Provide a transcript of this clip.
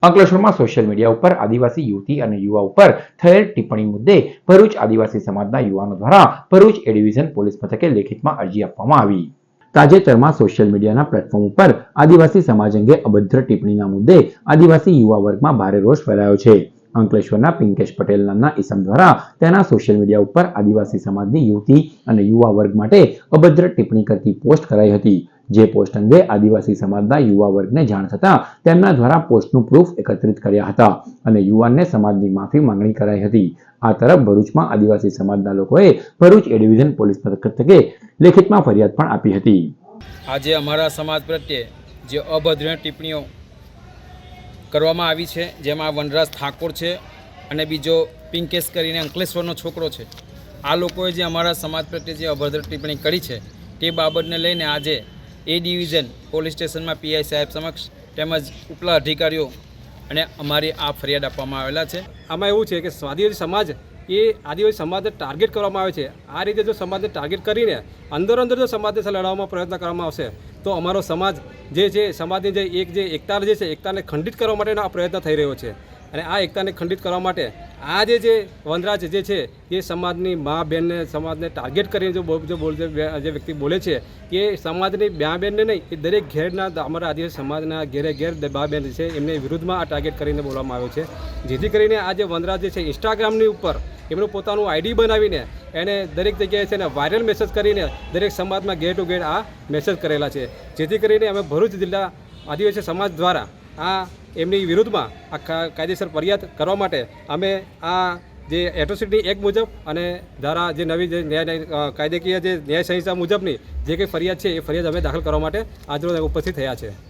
અંકલેશ્વરમાં social media ઉપર આદિવાસી યુવતી અને યુવા ઉપર થયેલ ટિપ્પણી મુદ્દે ભરૂચ આદિવાસી સમાજના યુવાનો દ્વારા ભરૂચ એ ડિવિઝન પોલીસ મથકે લેખિતમાં અરજી આપવામાં આવી. તાજેતરમાં સોશિયલ મીડિયાના પ્લેટફોર્મ ઉપર આદિવાસી સમાજ અંગે અભદ્ર ટિપ્પણીના મુદ્દે આદિવાસી યુવા વર્ગમાં ભારે રોષ ફેલાયો છે. અંકલેશ્વરના પિંકેશ પટેલ નામના ઈસમ દ્વારા તેના સોશિયલ મીડિયા ઉપર આદિવાસી સમાજની યુવતી અને યુવા વર્ગ માટે અભદ્ર ટિપ્પણી કરતી પોસ્ટ કરાઈ હતી. જે પોસ્ટ અંગે આદિવાસી સમાજના યુવા વર્ગને જાણ થતાં તેમના દ્વારા પોસ્ટનું પ્રૂફ એકત્રિત કર્યા હતા અને યુવાનને સમાજની માફી માંગણી કરાઈ હતી. આ તરફ ભરૂચમાં આદિવાસી સમાજના લોકોએ ભરૂચ એ ડિવિઝન પોલીસ મથકે લેખિતમાં ફરિયાદ પણ આપી હતી. આજે અમારા સમાજ પ્રત્યે જે અભદ્ર ટિપ્પણીઓ કરવામાં આવી છે, જેમાં વનરાજ ઠાકોર છે અને બીજો પિંકેશ કરીને અંકલેશ્વરનો છોકરો છે, આ લોકોએ જે અમારા સમાજ પ્રત્યે જે અભદ્ર ટિપ્પણી કરી છે તે બાબતને લઈને આજે એ ડિવિઝન પોલીસ સ્ટેશનમાં પીઆઈ સાહેબ સમક્ષ તેમજ ઉપલા અધિકારીઓ અને અમારી આ ફરિયાદ આપવામાં આવેલા છે. આમાં એવું છે કે આદિવાસી સમાજ એ આદિવાસી સમાજને ટાર્ગેટ કરવામાં આવે છે. આ રીતે જો સમાજને ટાર્ગેટ કરીને અંદર જો સમાજને લડાવવામાં પ્રયત્ન કરવામાં આવશે તો અમારો સમાજ જે છે, સમાજની જે એકતા જે છે, એકતાને ખંડિત કરવા માટેનો આ પ્રયત્ન થઈ રહ્યો છે. અને આ એકતાને ખંડિત કરવા માટે આ જે વનરાજ જે છે એ સમાજની મા બહેનને, સમાજને ટાર્ગેટ કરીને જે વ્યક્તિ બોલે છે કે સમાજની મા બહેનને નહીં, એ દરેક ઘેરના અમારા આદિવાસી સમાજના ઘેર મા બહેન છે એમને વિરુદ્ધમાં આ ટાર્ગેટ કરીને બોલવામાં આવ્યો છે. જેથી કરીને આ જે વનરાજ જે છે ઇન્સ્ટાગ્રામની ઉપર એમનું પોતાનું આઈડી બનાવીને એને દરેક જગ્યાએ છે ને વાયરલ મેસેજ કરીને દરેક સમાજમાં ગેર ટુ ગેર આ મેસેજ કરેલા છે. જેથી કરીને અમે ભરૂચ જિલ્લા આદિવાસી સમાજ દ્વારા આ એમની વિરુદ્ધમાં આ કાયદેસર ફરિયાદ કરવા માટે અમે આ જે એટ્રોસિટી એક્ટ મુજબ અને ધારા જે નવી જે કાયદેકીય જે ન્યાય સંહિતા મુજબની જે કંઈ ફરિયાદ છે એ ફરિયાદ અમે દાખલ કરવા માટે આજરોજ ઉપસ્થિત થયા છે.